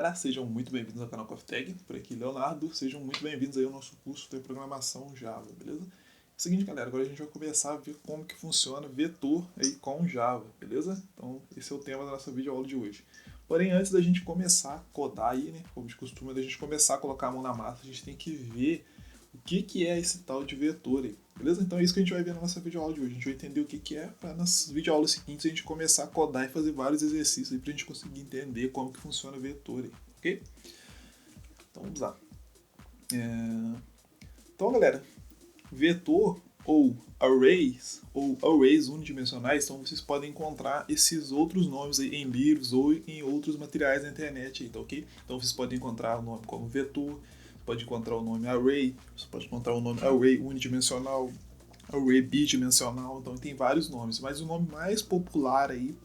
galera, sejam muito bem-vindos ao canal CoffeeTag, por aqui Leonardo, sejam muito bem-vindos aí ao nosso curso de programação Java, beleza? É o seguinte galera, agora a gente vai começar a ver como que funciona vetor aí com Java, beleza? Então esse é o tema da nossa videoaula de hoje. Porém, antes da gente começar a codar aí, né, como de costume, da gente começar a colocar a mão na massa, a gente tem que ver o que é esse tal de vetor aí, beleza? Então é isso que a gente vai ver na nossa videoaula de hoje. A gente vai entender o que é para nas videoaulas seguintes a gente começar a codar e fazer vários exercícios aí pra gente conseguir entender como que funciona o vetor aí, ok? Então vamos lá. Então galera, vetor ou arrays unidimensionais, então vocês podem encontrar esses outros nomes aí em livros ou em outros materiais na internet aí, tá ok? Então vocês podem encontrar o nome como vetor, pode encontrar o nome array, você pode encontrar o nome array unidimensional, array bidimensional, então tem vários nomes, mas o nome mais popular aí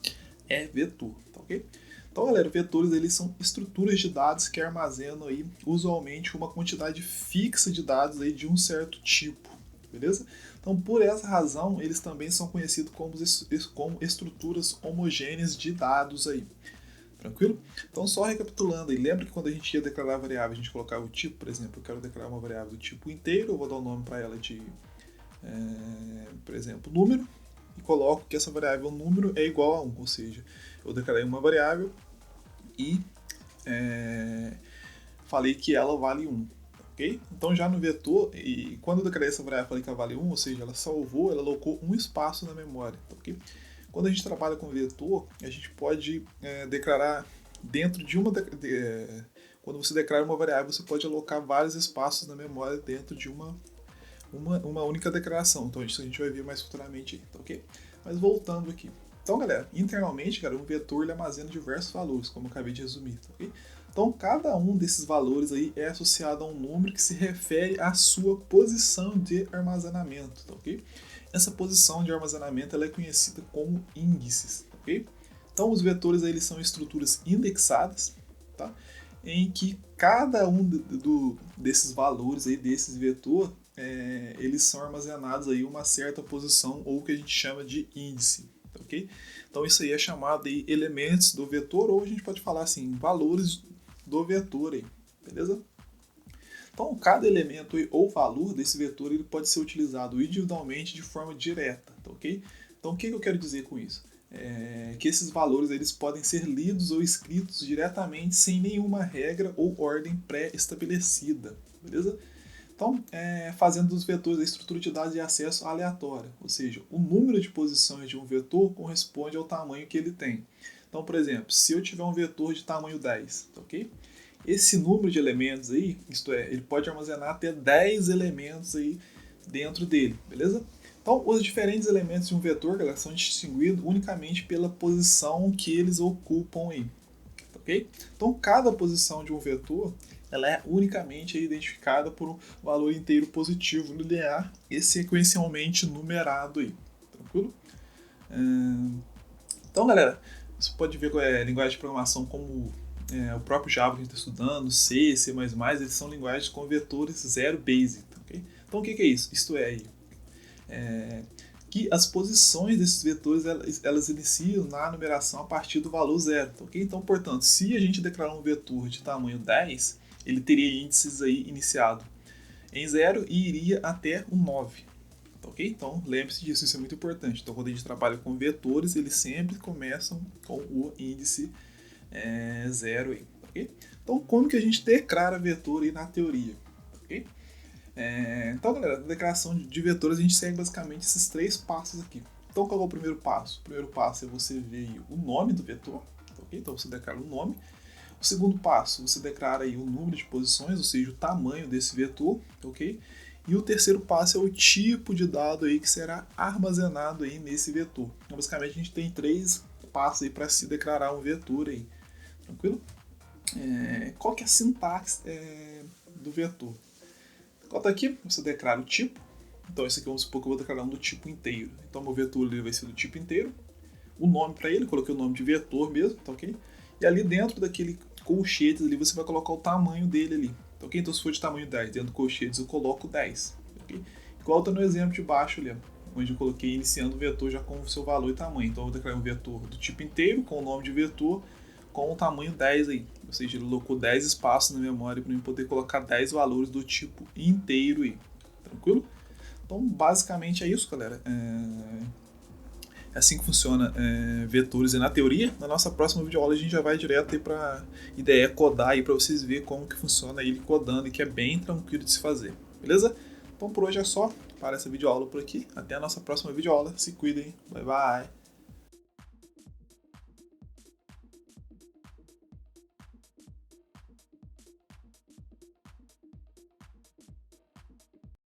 é vetor, tá ok? Então, galera, vetores eles são estruturas de dados que armazenam aí usualmente uma quantidade fixa de dados aí de um certo tipo, beleza? Então, por essa razão, eles também são conhecidos como estruturas homogêneas de dados aí. Tranquilo? Então, só recapitulando aí, lembra que quando a gente ia declarar a variável, a gente colocava o tipo, por exemplo, eu quero declarar uma variável do tipo inteiro, eu vou dar o nome para ela de, por exemplo, número, e coloco que essa variável número é igual a 1, ou seja, eu declarei uma variável e falei que ela vale 1. Okay? Então já no vetor, e quando eu declarei essa variável falei que ela vale 1, ou seja, ela salvou, ela alocou um espaço na memória. Okay? Quando a gente trabalha com vetor, a gente pode declarar dentro de uma... quando você declara uma variável, você pode alocar vários espaços na memória dentro de uma única declaração. Então isso a gente vai ver mais futuramente aí, tá ok? Mas voltando aqui. Então, galera, internamente, cara, um vetor ele armazena diversos valores, como eu acabei de resumir, tá ok? Então, cada um desses valores aí é associado a um número que se refere à sua posição de armazenamento, tá ok? Essa posição de armazenamento ela é conhecida como índices, tá ok? Então, os vetores aí, eles são estruturas indexadas, tá? Em que cada um desses valores aí, desses vetores, eles são armazenados aí em uma certa posição ou que a gente chama de índice, tá ok? Então isso aí é chamado de elementos do vetor ou a gente pode falar assim, valores do vetor aí, beleza? Então cada elemento ou valor desse vetor ele pode ser utilizado individualmente de forma direta, tá ok? Então o que eu quero dizer com isso? Que esses valores eles podem ser lidos ou escritos diretamente sem nenhuma regra ou ordem pré-estabelecida, beleza? Então, fazendo dos vetores a estrutura de dados de acesso aleatória, ou seja, o número de posições de um vetor corresponde ao tamanho que ele tem. Então, por exemplo, se eu tiver um vetor de tamanho 10, tá ok? Esse número de elementos aí, isto é, ele pode armazenar até 10 elementos aí dentro dele, beleza? Então, os diferentes elementos de um vetor, galera, são distinguidos unicamente pela posição que eles ocupam aí, tá ok? Então, cada posição de um vetor ela é unicamente identificada por um valor inteiro positivo linear e sequencialmente numerado aí, tranquilo? Então, galera, você pode ver linguagem de programação como o próprio Java que a gente está estudando, C, C++, eles são linguagens com vetores zero basic, ok? Então, o que é isso? Isto é que as posições desses vetores elas iniciam na numeração a partir do valor zero, ok? Então, portanto, se a gente declarar um vetor de tamanho 10, ele teria índices aí iniciado em 0 e iria até o 9. Ok? Então, lembre-se disso, isso é muito importante. Então, quando a gente trabalha com vetores, eles sempre começam com o índice 0 aí, ok? Então, como que a gente declara vetor aí na teoria? Ok? Então, galera, na declaração de vetores a gente segue basicamente esses 3 passos aqui. Então, qual é o primeiro passo? O primeiro passo é você ver o nome do vetor, ok? Então, você declara o nome. O segundo passo, você declara aí o número de posições, ou seja, o tamanho desse vetor, ok? E o terceiro passo é o tipo de dado aí que será armazenado aí nesse vetor. Então, basicamente, a gente tem 3 passos aí para se declarar um vetor aí, tranquilo? Qual que é a sintaxe do vetor? Coloca aqui, você declara o tipo. Então, esse aqui vamos supor que eu vou declarar um do tipo inteiro. Então, meu vetor ele vai ser do tipo inteiro. O nome para ele, coloquei o nome de vetor mesmo, tá ok? E ali dentro daquele colchetes ali, você vai colocar o tamanho dele ali. Tá ok? Então, se for de tamanho 10, dentro do colchetes eu coloco 10. Ok? Igual está no exemplo de baixo ali, onde eu coloquei iniciando o vetor já com o seu valor e tamanho. Então, eu vou declarar um vetor do tipo inteiro, com o nome de vetor, com o tamanho 10 aí. Ou seja, ele alocou 10 espaços na memória para eu poder colocar 10 valores do tipo inteiro aí. Tranquilo? Então, basicamente é isso, galera. É assim que funciona vetores na teoria. Na nossa próxima videoaula a gente já vai direto para ideia codar aí para vocês verem como que funciona ele codando e que é bem tranquilo de se fazer. Beleza? Então por hoje é só. Para essa videoaula por aqui. Até a nossa próxima videoaula. Se cuidem. Bye bye.